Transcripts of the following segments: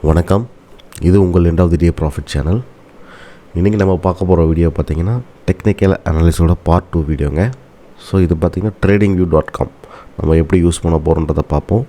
வணக்கம், இது உங்கள் end of the day profit channel. இன்றைக்கி நம்ம பார்க்க போகிற வீடியோ பார்த்திங்கன்னா டெக்னிக்கல் அனாலிஸோட பார்ட் 2 வீடியோங்க. ஸோ இது பார்த்திங்கன்னா tradingview.com நம்ம எப்படி யூஸ் பண்ண போகிறோன்றதை பார்ப்போம்.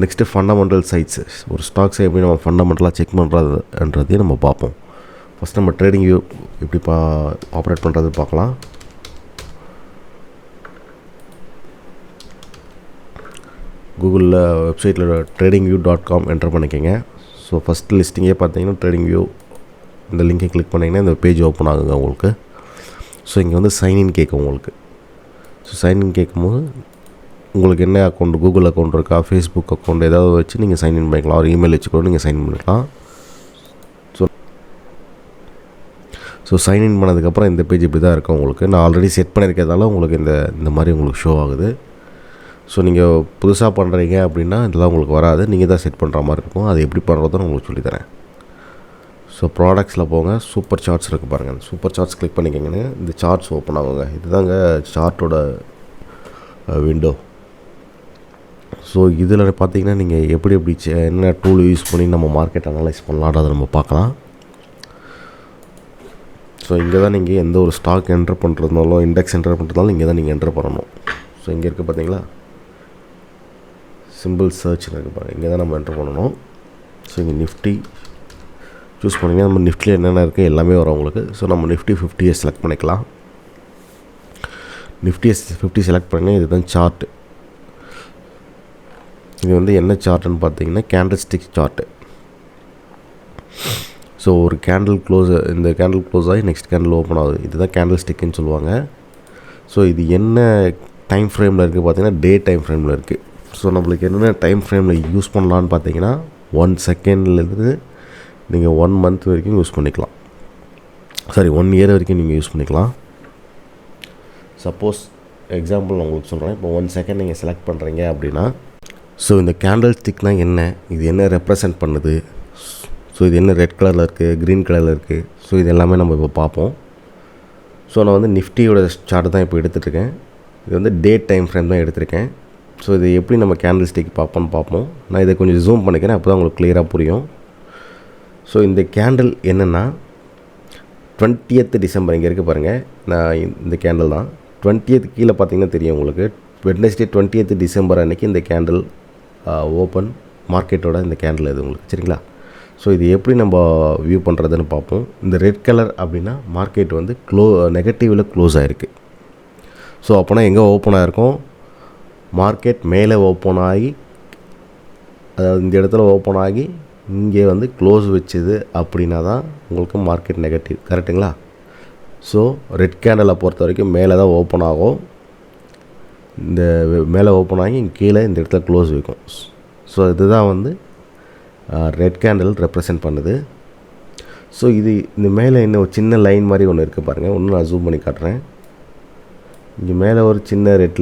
நெக்ஸ்ட்டு ஃபண்டமெண்டல் சைட்ஸ், ஒரு ஸ்டாக்ஸை எப்படி நம்ம ஃபண்டமெண்டலாக செக் பண்ணுறதுன்றதையும் நம்ம பார்ப்போம். ஃபஸ்ட் நம்ம ட்ரேடிங் வியூ எப்படி ஆப்ரேட் பண்ணுறது பார்க்கலாம். கூகுளில் வெப்சைட்டில் tradingview.com என்டர் பண்ணிக்கோங்க. ஸோ ஃபஸ்ட் லிஸ்டிங்கே பார்த்தீங்கன்னா tradingview இந்த லிங்கை கிளிக் பண்ணிங்கன்னா இந்த பேஜ் ஓப்பன் ஆகுங்க உங்களுக்கு. ஸோ இங்கே வந்து சைன்இன் கேட்கும் உங்களுக்கு. ஸோ சைன்இன் கேட்கும்போது உங்களுக்கு என்ன அக்கௌண்ட், கூகுள் அக்கௌண்ட் இருக்கா, ஃபேஸ்புக் அக்கௌண்ட் ஏதாவது வச்சு நீங்கள் சைன்இன் பண்ணிக்கலாம். ஒரு இமெயில் வச்சு கூட நீங்கள் சைன்இன் பண்ணிக்கலாம். ஸோ சைன்இன் பண்ணதுக்கப்புறம் இந்த பேஜ் இப்படி தான் இருக்கும் உங்களுக்கு. நான் ஆல்ரெடி செட் பண்ணியிருக்கிறதால உங்களுக்கு இந்த மாதிரி உங்களுக்கு ஷோ ஆகுது. ஸோ நீங்கள் புதுசாக பண்ணுறீங்க அப்படின்னா இதெல்லாம் உங்களுக்கு வராது, நீங்கள் தான் செட் பண்ணுற மாதிரி இருக்கும். அது எப்படி பண்ணுறதுன்னு உங்களுக்கு சொல்லித்தரேன். ஸோ ப்ராடக்ட்ஸில் போங்க, சூப்பர் சார்ட்ஸ் இருக்குது பாருங்கள். சூப்பர் சார்ட்ஸ் கிளிக் பண்ணிக்கோங்க. இந்த சார்ட்ஸ் ஓப்பன் ஆகுங்க. இதுதாங்க சார்ட்டோட விண்டோ. ஸோ இதில் பார்த்தீங்கன்னா நீங்கள் எப்படி என்ன டூல் யூஸ் பண்ணி நம்ம மார்க்கெட் அனலைஸ் பண்ணலான்றதை நம்ம பார்க்கலாம். ஸோ இங்கே தான் நீங்கள் எந்த ஒரு ஸ்டாக் என்ட்ரு பண்ணுறதுனாலும், இண்டெக்ஸ் என்ட்ரு பண்ணுறதுனாலும் இங்கே தான் நீங்கள் என்ட்ரு பண்ணணும். ஸோ இங்கே இருக்குது பார்த்தீங்களா, சிம்பிள் சர்ச் இருக்குது பாருங்கள், இங்கே தான் நம்ம என்ட்ரு பண்ணணும். ஸோ இங்கே நிஃப்டி சூஸ் பண்ணிங்கன்னா நம்ம நிஃப்டியில் என்னென்ன இருக்குது எல்லாமே வரும் உங்களுக்கு. ஸோ நம்ம நிஃப்டி 50 செலக்ட் பண்ணிக்கலாம். நிஃப்டி 50 செலக்ட் பண்ணிங்கன்னா இதுதான் சார்ட்டு. இது வந்து என்ன சார்ட்டுன்னு பார்த்தீங்கன்னா கேண்டில் ஸ்டிக் சார்ட்டு. ஸோ ஒரு கேண்டில் இந்த கேண்டில் க்ளோஸ் ஆகி நெக்ஸ்ட் கேண்டில் ஓப்பன் ஆகுது. இதுதான் கேண்டில் ஸ்டிக்குன்னு சொல்லுவாங்க. ஸோ இது என்ன டைம் ஃப்ரேமில் இருக்குது பார்த்தீங்கன்னா டே டைம் ஃப்ரேமில் இருக்குது. ஸோ நம்மளுக்கு என்னென்ன டைம் ஃப்ரேமில் யூஸ் பண்ணலான்னு பார்த்தீங்கன்னா 1 செகண்ட்லேருந்து நீங்கள் 1 மந்த் வரைக்கும் யூஸ் பண்ணிக்கலாம். 1 இயர் வரைக்கும் நீங்கள் யூஸ் பண்ணிக்கலாம். சப்போஸ் எக்ஸாம்பிள் நான் உங்களுக்கு சொல்கிறேன். இப்போ 1 செகண்ட் நீங்கள் செலக்ட் பண்ணுறீங்க அப்படின்னா, ஸோ இந்த கேண்டில் ஸ்டிக்னால் என்ன, இது என்ன ரெப்ரசன்ட் பண்ணுது, ஸோ இது என்ன ரெட் கலரில் இருக்குது, க்ரீன் கலரில் இருக்குது, ஸோ இது எல்லாமே நம்ம இப்போ பார்ப்போம். ஸோ நான் வந்து நிஃப்டியோட சார்ட் தான் இப்போ எடுத்துகிட்ருக்கேன். இது வந்து டே டைம் ஃப்ரேம் தான் எடுத்திருக்கேன். ஸோ இது எப்படி நம்ம கேண்டில் ஸ்டிக் பார்ப்போம். நான் இதை கொஞ்சம் ஜூம் பண்ணிக்கிறேன், அப்போ தான் உங்களுக்கு கிளியராக புரியும். ஸோ இந்த கேண்டில் என்னென்னா 20th டிசம்பர் இங்கே இருக்குது பாருங்கள். நான் இந்த கேண்டில் தான் 20th கீழே பார்த்தீங்கன்னா தெரியும் உங்களுக்கு. வெட்னஸ்டே 20th டிசம்பர் அன்றைக்கி இந்த கேண்டில் ஓப்பன் மார்க்கெட்டோட இந்த கேண்டில் இது உங்களுக்கு, சரிங்களா. ஸோ இது எப்படி நம்ம வியூ பண்ணுறதுன்னு பார்ப்போம். இந்த ரெட் கலர் அப்படின்னா மார்க்கெட் வந்து நெகட்டிவில் க்ளோஸ் ஆகிருக்கு. ஸோ அப்போனா எங்கே ஓப்பன் ஆகிருக்கும், மார்க்கெட் மேலே ஓப்பன் ஆகி, அதாவது இந்த இடத்துல ஓப்பன் ஆகி இங்கே வந்து க்ளோஸ் வச்சுது அப்படின்னா தான் உங்களுக்கு மார்க்கெட் நெகட்டிவ், கரெக்டுங்களா. ஸோ ரெட் கேண்டலை பொறுத்த வரைக்கும் மேலே தான் ஓப்பன் ஆகும். இந்த மேலே ஓப்பன் ஆகி கீழே இந்த இடத்துல க்ளோஸ் வைக்கும். ஸோ இதுதான் வந்து ரெட் கேண்டில் ரெப்ரசன்ட் பண்ணுது. ஸோ இது இந்த மேலே இன்னும் ஒரு சின்ன லைன் மாதிரி ஒன்று இருக்குது பாருங்கள். ஒன்று நான் ஜூம் பண்ணி காட்டுறேன். இங்கே மேலே ஒரு சின்ன ரெட்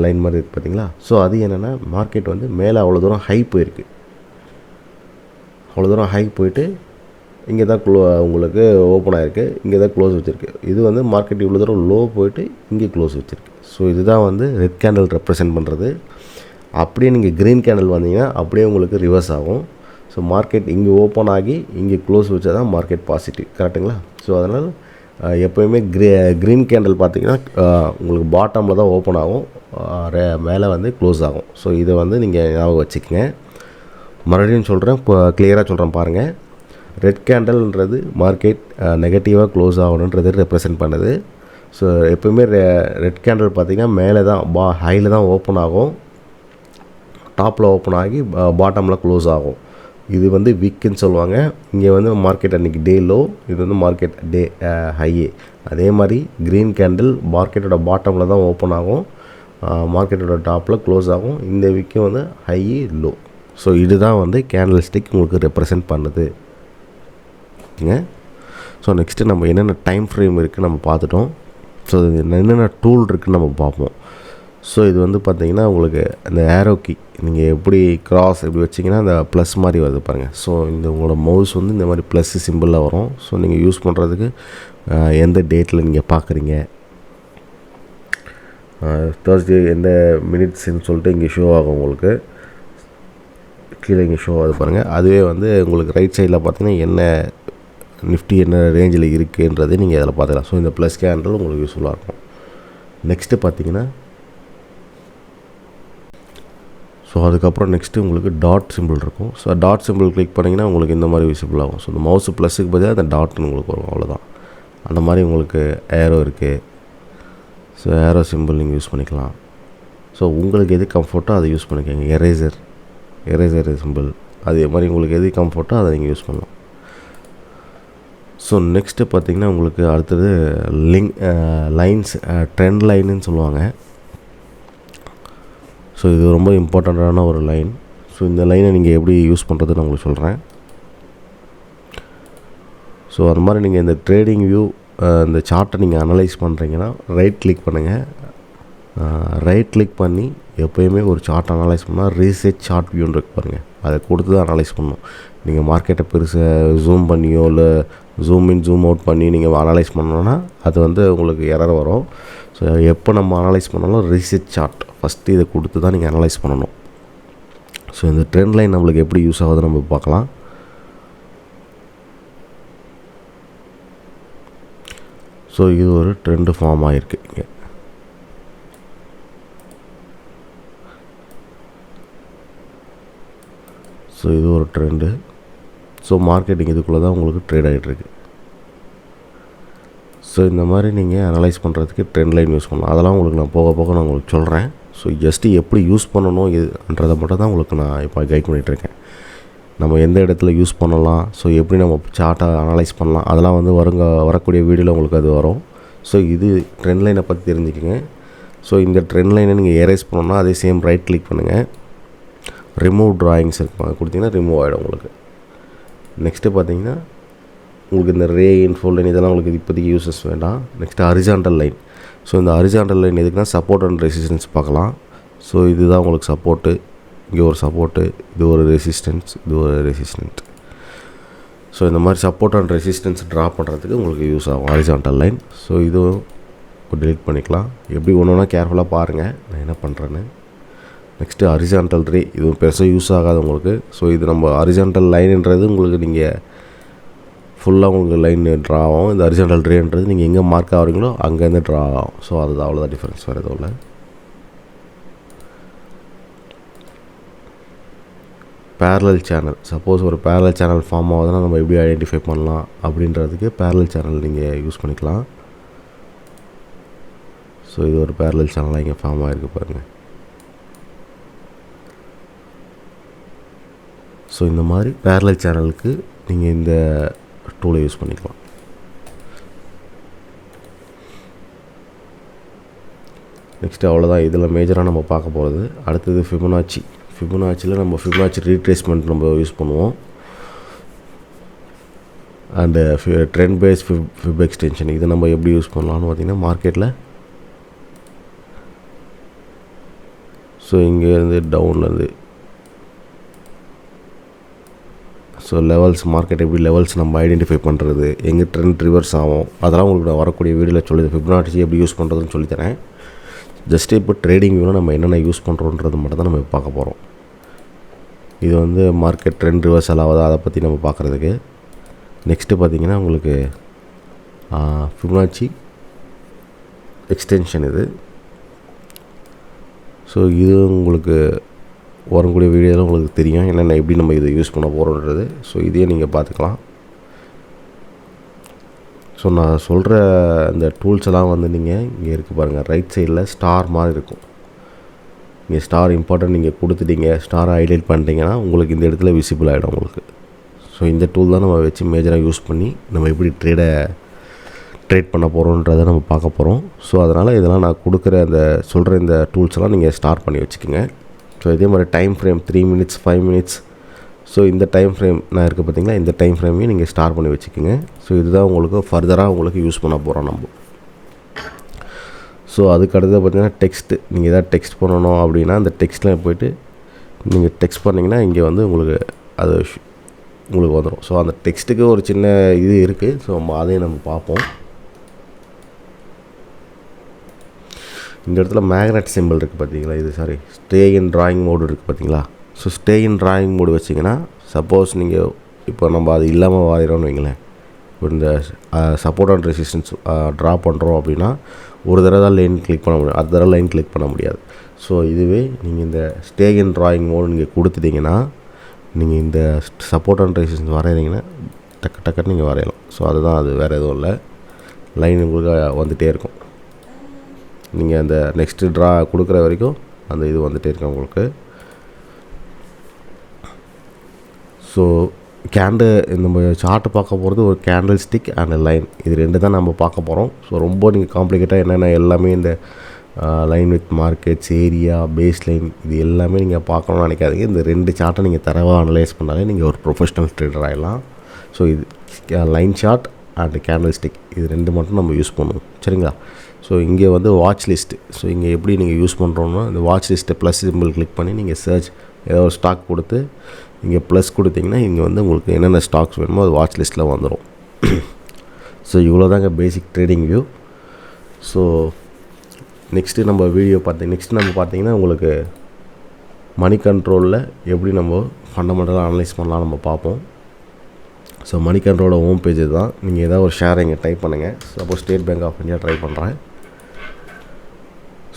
லைன் மாதிரி இருக்குது பார்த்தீங்களா. ஸோ அது என்னென்னா மார்க்கெட் வந்து மேலே அவ்வளோ தூரம் ஹை போயிருக்கு. அவ்வளோ தூரம் ஹை போயிட்டு இங்கே தான் உங்களுக்கு ஓப்பன் ஆகிருக்கு, இங்கே தான் க்ளோஸ் வச்சுருக்கு. இது வந்து மார்க்கெட் இவ்வளோ தூரம் லோ போயிட்டு இங்கே க்ளோஸ் வச்சுருக்கு. ஸோ இதுதான் வந்து ரெட் கேண்டில் ரெப்ரசன்ட் பண்ணுறது. அப்படியே நீங்கள் க்ரீன் கேண்டில் வந்தீங்கன்னா அப்படியே உங்களுக்கு ரிவர்ஸ் ஆகும். ஸோ மார்க்கெட் இங்கே ஓப்பன் ஆகி இங்கே க்ளோஸ் வச்சா தான் மார்க்கெட் பாசிட்டிவ், கரெக்டுங்களா. ஸோ அதனால் எப்போயுமே க்ரீன் கேண்டில் பார்த்திங்கன்னா உங்களுக்கு பாட்டமில் தான் ஓப்பன் ஆகும், மேலே வந்து க்ளோஸ் ஆகும். ஸோ இதை வந்து நீங்கள் ஞாபகம் வச்சுக்கோங்க. மறுபடியும் சொல்கிறேன், இப்போ கிளியராக சொல்கிறேன் பாருங்கள். ரெட் கேண்டல்ன்றது மார்க்கெட் நெகட்டிவாக க்ளோஸ் ஆகணுன்றது ரெப்ரசன்ட் பண்ணுது. ஸோ எப்போயுமே ரெட் கேண்டில் பார்த்திங்கன்னா மேலே தான் ஹையில் தான் ஓப்பன் ஆகும், டாப்பில் ஓப்பன் ஆகி பாட்டமில் க்ளோஸ் ஆகும். இது வந்து வீக்குன்னு சொல்லுவாங்க. இங்கே வந்து மார்க்கெட் அன்றைக்கி டே லோ, இது வந்து மார்க்கெட் டே ஹையே. அதே மாதிரி க்ரீன் கேண்டில் மார்க்கெட்டோட பாட்டமில் தான் ஓப்பன் ஆகும், மார்க்கெட்டோட டாப்பில் க்ளோஸ் ஆகும். இந்த வீக்கும் வந்து ஹை லோ. ஸோ இதுதான் வந்து கேண்டில் ஸ்டிக் உங்களுக்கு ரெப்ரசன்ட் பண்ணுது. ஓகேங்க. ஸோ நெக்ஸ்ட்டு நம்ம என்னென்ன டைம் ஃப்ரேம் இருக்குது நம்ம பார்த்துட்டோம். ஸோ என்னென்ன டூல் இருக்குதுன்னு நம்ம பார்ப்போம். ஸோ இது வந்து பார்த்திங்கன்னா உங்களுக்கு அந்த ஏரோக்கி நீங்கள் எப்படி கிராஸ் எப்படி வச்சிங்கன்னா அந்த ப்ளஸ் மாதிரி வருது பாருங்கள். ஸோ இந்த உங்களோட மவுஸ் வந்து இந்த மாதிரி ப்ளஸ் சிம்பிளில் வரும். ஸோ நீங்கள் யூஸ் பண்ணுறதுக்கு எந்த டேட்டில் நீங்கள் பார்க்குறீங்க, தேர்ஸ்டே எந்த மினிட்ஸ்ன்னு சொல்லிட்டு இங்கே ஷோ ஆகும் உங்களுக்கு. கீழே இங்கே ஷோ அது பாருங்கள். அதுவே வந்து உங்களுக்கு ரைட் சைடில் பார்த்தீங்கன்னா என்ன நிஃப்டி என்ன ரேஞ்சில் இருக்குன்றது நீங்கள் அதில் பார்த்துக்கலாம். ஸோ இந்த ப்ளஸ் கேண்டில் உங்களுக்கு யூஸ்ஃபுல்லாக இருக்கும். நெக்ஸ்ட்டு பார்த்தீங்கன்னா ஸோ அதுக்கப்புறம் நெக்ஸ்ட்டு உங்களுக்கு டாட் சிம்பிள் இருக்கும். ஸோ டாட் சிம்பிள் கிளிக் பண்ணிங்கன்னா உங்களுக்கு இந்த மாதிரி விசிபிள் ஆகும். ஸோ இந்த மவுஸ் ப்ளஸுக்கு பதிலாக அந்த டாட்னு உங்களுக்கு வரும், அவ்வளோதான். அந்த மாதிரி உங்களுக்கு ஏரோ இருக்குது. ஸோ ஏரோ சிம்பிள் நீங்கள் யூஸ் பண்ணிக்கலாம். ஸோ உங்களுக்கு எது கம்ஃபர்ட்டோ அதை யூஸ் பண்ணிக்கோங்க. எரேசர் சிம்பிள் அதே மாதிரி உங்களுக்கு எது கம்ஃபர்ட்டோ அதை நீங்கள் யூஸ் பண்ணலாம். ஸோ நெக்ஸ்ட்டு பார்த்திங்கன்னா உங்களுக்கு அடுத்தது லைன்ஸ் ட்ரெண்ட் லைனுன்னு சொல்லுவாங்க. ஸோ இது ரொம்ப இம்பார்ட்டண்ட்டான ஒரு லைன். ஸோ இந்த லைனை நீங்கள் எப்படி யூஸ் பண்ணுறதுன்னு நான் உங்களுக்கு சொல்கிறேன். ஸோ அது மாதிரி நீங்கள் இந்த ட்ரேடிங் வியூ இந்த சார்ட்டை நீங்கள் அனலைஸ் பண்ணுறீங்கன்னா ரைட் கிளிக் பண்ணுங்கள். ரைட் கிளிக் பண்ணி எப்போயுமே ஒரு சார்ட் அனலைஸ் பண்ணால் ரீசெட் சார்ட் வியூன்னு இருக்கு பாருங்கள், அதை கொடுத்து தான் அனலைஸ் பண்ணணும். நீங்கள் மார்க்கெட்டை பெருசாக ஜூம் பண்ணியோ இல்லை ஜூம் இன் ஜூம் அவுட் பண்ணி நீங்கள் அனலைஸ் பண்ணோன்னா அது வந்து உங்களுக்கு எரர் வரும். ஸோ எப்போ நம்ம அனலைஸ் பண்ணாலும் ரீசெட் சார்ட் ஃபஸ்ட்டு இதை கொடுத்து தான் நீங்கள் அனலைஸ் பண்ணணும். ஸோ இந்த ட்ரெண்ட் லைன் நம்மளுக்கு எப்படி யூஸ் ஆகுது நம்ம பார்க்கலாம். ஸோ இது ஒரு ட்ரெண்டு ஃபார்ம் ஆகிருக்கு இங்கே. ஸோ இது ஒரு ட்ரெண்டு. ஸோ மார்க்கெட்டிங் இதுக்குள்ளே தான் உங்களுக்கு ட்ரேட் ஆகிட்டுருக்கு. ஸோ இந்த மாதிரி நீங்கள் அனலைஸ் பண்ணுறதுக்கு ட்ரெண்ட் லைன் யூஸ் பண்ணலாம். அதெல்லாம் உங்களுக்கு நான் போக போக நான் உங்களுக்கு சொல்கிறேன். ஸோ ஜஸ்ட்டு எப்படி யூஸ் பண்ணணும் இதுன்றதை மட்டும் தான் உங்களுக்கு நான் இப்போ கைட் பண்ணிகிட்ருக்கேன். நம்ம எந்த இடத்துல யூஸ் பண்ணலாம், ஸோ எப்படி நம்ம சார்ட்டை அனலைஸ் பண்ணலாம், அதெல்லாம் வந்து வரக்கூடிய வீடியோவில் உங்களுக்கு அது வரும். ஸோ இது ட்ரெண்ட் லைனை பற்றி தெரிஞ்சுக்கங்க. ஸோ இந்த ட்ரெண்ட் லைனை நீங்கள் எரேஸ் பண்ணணும்னா அதே சேம் ரைட் கிளிக் பண்ணுங்கள். ரிமூவ் ட்ராயிங்ஸ் இருக்கும், அது கொடுத்தீங்கன்னா ரிமூவ் ஆகிடும் உங்களுக்கு. நெக்ஸ்ட்டு பார்த்தீங்கன்னா உங்களுக்கு இந்த ரே இன்ஃபோல் லைன் இதெல்லாம் உங்களுக்கு இப்போதைக்கு யூஸஸ் வேண்டாம். Next horizontal line. ஸோ இந்த ஹரிசாண்டல் லைன் எதுக்குன்னா சப்போர்ட் அண்ட் ரெசிஸ்டன்ஸ் பார்க்கலாம். ஸோ இதுதான் உங்களுக்கு சப்போர்ட்டு, இங்கே ஒரு சப்போர்ட்டு, இது ஒரு ரெசிஸ்டன்ஸ், இது ஒரு ரெசிஸ்டன்ட். ஸோ இந்த மாதிரி சப்போர்ட் அண்ட் ரெசிஸ்டன்ஸ் ட்ரா பண்ணுறதுக்கு உங்களுக்கு யூஸ் ஆகும் ஹரிசாண்டல் லைன். ஸோ இதுவும் டெலிட் பண்ணிக்கலாம். எப்படி ஒன்று ஒன்றா கேர்ஃபுல்லாக பாருங்கள் நான் என்ன பண்ணுறேன்னு. நெக்ஸ்ட்டு ஹரிசாண்டல் ரே, இதுவும் பெருசாக யூஸ் ஆகாது உங்களுக்கு. ஸோ இது நம்ம ஹரிசாண்டல் லைன்ன்றது உங்களுக்கு நீங்கள் ஃபுல்லாக உங்களுக்கு லைன் ட்ரா ஆகும். இந்த ஹரிசாண்டல் ரேன்றது நீங்கள் எங்கே மார்க் ஆகிறீங்களோ அங்கேருந்து ட்ரா ஆகும். ஸோ அதுதான், அவ்வளோதான் டிஃப்ரென்ஸ், வேறு எதுவும் இல்லை. பேரலல் சேனல், சப்போஸ் ஒரு பேரலல் சேனல் ஃபார்ம் ஆகுதுன்னா நம்ம எப்படி ஐடென்டிஃபை பண்ணலாம் அப்படின்றதுக்கு பேரலல் சேனல் நீங்கள் யூஸ் பண்ணிக்கலாம். ஸோ இது ஒரு பேரலல் சேனலாக இங்கே ஃபார்ம் ஆகிருக்கு பாருங்கள். ஸோ இந்த மாதிரி பேரலல் சேனலுக்கு நீங்கள் இந்த டூலை யூஸ் பண்ணிக்கலாம். நெக்ஸ்ட்டு அவ்வளோதான், இதில் மேஜராக நம்ம பார்க்க போகிறது. அடுத்தது ஃபிபொனாச்சியில் நம்ம ஃபிபொனாச்சி ரீட்ரேஸ்மெண்ட் நம்ம யூஸ் பண்ணுவோம். அண்டு ட்ரெண்ட் பேஸ் ஃபிப் எக்ஸ்டென்ஷன் இது நம்ம எப்படி யூஸ் பண்ணலாம்னு பார்த்திங்கன்னா மார்க்கெட்டில் ஸோ இங்கேருந்து டவுன்லேருந்து ஸோ லெவல்ஸ், மார்க்கெட் எப்படி லெவல்ஸ் நம்ம ஐடென்டிஃபை பண்ணுறது, எங்கே ட்ரெண்ட் ரிவர்ஸ் ஆகும், அதெல்லாம் உங்களுக்கு நான் வரக்கூடிய வீடியோவில் சொல்லி ஃபிபொனாச்சி எப்படி யூஸ் பண்ணுறதுன்னு சொல்லித்தரேன். ஜஸ்ட்டு இப்போ ட்ரேடிங் வியூவில் நம்ம என்னென்ன யூஸ் பண்ணுறோன்றது மட்டும் தான் நம்ம பார்க்க போகிறோம். இது வந்து மார்க்கெட் ட்ரெண்ட் ரிவர்சல் ஆகுதா அதை பற்றி நம்ம பார்க்குறதுக்கு. நெக்ஸ்ட்டு பார்த்திங்கன்னா உங்களுக்கு ஃபிபொனாச்சி எக்ஸ்டென்ஷன் இது. ஸோ இது உங்களுக்கு வரக்கூடிய வீடியோவில் உங்களுக்கு தெரியும் என்னென்ன எப்படி நம்ம இதை யூஸ் பண்ண போகிறோன்றது. ஸோ இதையே நீங்கள் பார்த்துக்கலாம். ஸோ நான் சொல்கிற இந்த டூல்ஸ் எல்லாம் வந்து நீங்கள் இங்கே இருக்குது பாருங்கள், ரைட் சைடில் ஸ்டார் மாதிரி இருக்கும். இங்கே ஸ்டார் இம்பார்ட்டன்ட் நீங்கள் கொடுத்துட்டீங்க, ஸ்டாரை ஹைலைட் பண்ணிட்டீங்கன்னா உங்களுக்கு இந்த இடத்துல விசிபிள் ஆகிடும் உங்களுக்கு. ஸோ இந்த டூல் தான் நம்ம வச்சு மேஜராக யூஸ் பண்ணி நம்ம எப்படி ட்ரேட் பண்ண போகிறோன்றதை நம்ம பார்க்க போகிறோம். ஸோ அதனால் இதெல்லாம் நான் கொடுக்குற அந்த சொல்கிற இந்த டூல்ஸ் எல்லாம் நீங்கள் ஸ்டார்ட் பண்ணி வச்சுக்கோங்க. ஸோ இதே மாதிரி time frame 3 minutes 5 minutes, so இந்த டைம் ஃப்ரேம் நான் இருக்குது பார்த்திங்களா, இந்த டைம் ஃப்ரேமையும் நீங்கள் ஸ்டார்ட் பண்ணி வச்சுக்கோங்க. ஸோ இதுதான் உங்களுக்கு ஃபர்தராக உங்களுக்கு யூஸ் பண்ண போகிறோம் நம்ம. ஸோ அதுக்கு அடுத்தது பார்த்திங்கன்னா டெக்ஸ்ட்டு, நீங்கள் எதாவது டெக்ஸ்ட் பண்ணணும் அப்படின்னா அந்த டெக்ஸ்ட்டில் போய்ட்டு நீங்கள் டெக்ஸ்ட் பண்ணிங்கன்னா இங்கே வந்து உங்களுக்கு அது உங்களுக்கு வந்துடும். ஸோ அந்த டெக்ஸ்ட்டுக்கு ஒரு சின்ன இது இருக்குது. ஸோ அதையும் நம்ம பார்ப்போம். இந்த இடத்துல மேக்னெட் சிம்பிள் இருக்குது பார்த்தீங்களா, இது ஸ்டே இன் ட்ராயிங் மோடு இருக்குது பார்த்தீங்களா, so stay in drawing mode வச்சிங்கன்னா சப்போஸ் நீங்கள் இப்போ நம்ம அது இல்லாமல் வாரிறோம்னு வைங்களேன், இப்போ இந்த சப்போர்ட் அண்ட் ரெசிஸ்டன்ஸ் ட்ரா பண்ணுறோம் அப்படின்னா ஒரு தடவை தான் லைன் கிளிக் பண்ண முடியும், அடுத்த தடவை லைன் கிளிக் பண்ண முடியாது. ஸோ இதுவே நீங்கள் இந்த ஸ்டே இன் டிராயிங் மோடு நீங்கள் கொடுத்துட்டிங்கன்னா நீங்கள் இந்த சப்போர்ட் அண்ட் ரெசிஸ்டன்ஸ் வரைகிறீங்கன்னா டக்குன்னு நீங்கள் வரையலாம். ஸோ அதுதான், அது வேறு எதுவும் இல்லை. லைன் உங்களுக்கு வந்துகிட்டே இருக்கும். நீங்கள் அந்த நெக்ஸ்ட்டு ட்ரா கொடுக்குற வரைக்கும் அந்த இது வந்துகிட்டே இருக்கும் உங்களுக்கு. ஸோ நம்ம சார்ட்டு பார்க்க போகிறது ஒரு கேண்டில் ஸ்டிக் அண்ட் லைன், இது ரெண்டு தான் நம்ம பார்க்க போகிறோம். ஸோ ரொம்ப நீங்கள் காம்ப்ளிகேட்டாக என்னென்ன எல்லாமே இந்த line with markets, area, base line, இது எல்லாமே நீங்கள் பார்க்கணும்னு நினைக்காதீங்க. இந்த ரெண்டு சார்ட்டை நீங்கள் தரவாக அனலைஸ் பண்ணாலே நீங்கள் ஒரு ப்ரொஃபஷ்னல் ட்ரேடர் ஆகிடலாம். ஸோ இது line chart and candlestick, இது ரெண்டு மட்டும் நம்ம யூஸ் பண்ணுவோம், சரிங்களா? ஸோ இங்கே வந்து வாட்ச் லிஸ்ட்டு. ஸோ இங்கே எப்படி நீங்கள் யூஸ் பண்ணுறோன்னா, இந்த watch list plus symbol click பண்ணி நீங்கள் சர்ச் ஏதோ ஒரு ஸ்டாக் கொடுத்து இங்கே ப்ளஸ் கொடுத்திங்கன்னா இங்கே வந்து உங்களுக்கு என்னென்ன ஸ்டாக்ஸ் வேணுமோ அது வாட்ச் லிஸ்ட்டில் வந்துடும். ஸோ இவ்வளோ தாங்க பேசிக் ட்ரேடிங் வியூ. ஸோ நெக்ஸ்ட்டு நம்ம பார்த்தீங்கன்னா உங்களுக்கு மணி கண்ட்ரோலில் எப்படி நம்ம ஃபண்டமெண்டலாக அனலைஸ் பண்ணலாம் நம்ம பார்ப்போம். ஸோ மணி கண்ட்ரோலோட ஹோம் பேஜ் தான். நீங்கள் ஏதாவது ஒரு ஷேர் இங்கே டைப் பண்ணுங்கள். Suppose State Bank of India try பண்ணுறேன்.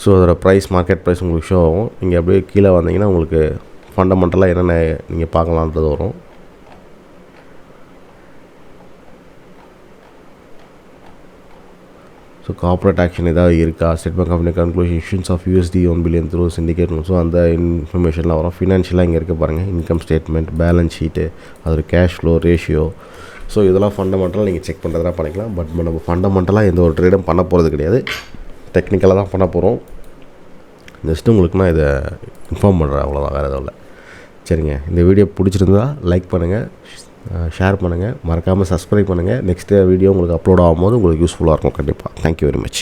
ஸோ அதோட மார்க்கெட் ப்ரைஸ் உங்களுக்கு ஷோ ஆகும். நீங்கள் அப்படியே கீழே வந்தீங்கன்னா உங்களுக்கு ஃபண்டமெண்டலாக என்னென்ன நீங்கள் பார்க்கலான்றது வரும். ஸோ கார்ப்பரேட் ஆக்ஷன் ஏதாவது இருக்கா, State Bank of India conclusion issues of USD 1 billion through syndicate. So அந்த இன்ஃபர்மேஷன்லாம் வரும். ஃபினான்ஷியலாக இங்கே இருக்க பாருங்கள், இன்கம் ஸ்டேட்மெண்ட், பேலன்ஸ் ஷீட்டு, அதோட கேஷ் ஃப்ளோ ரேஷியோ. ஸோ இதெல்லாம் ஃபண்டமெண்டலாக நீங்கள் செக் பண்ணுறதா பண்ணிக்கலாம். பட் நம்ம ஃபண்டமெண்டலாக எந்த ஒரு ட்ரேடும் பண்ண போகிறது கிடையாது, டெக்னிக்கலாக தான் பண்ண போகிறோம். ஜஸ்ட்டு உங்களுக்கு நான் இதை இன்ஃபார்ம் பண்ணுறேன், அவ்வளோதான், வேறு எதுவும் இல்லை. சரிங்க, இந்த வீடியோ பிடிச்சிருந்தா லைக் பண்ணுங்கள், ஷேர் பண்ணுங்கள், மறக்காமல் சப்ஸ்கிரைப் பண்ணுங்கள். நெக்ஸ்ட்டு வீடியோ உங்களுக்கு அப்லோட் ஆகும்போது உங்களுக்கு யூஸ்ஃபுல்லாக இருக்கும் கண்டிப்பாக. Thank you very much.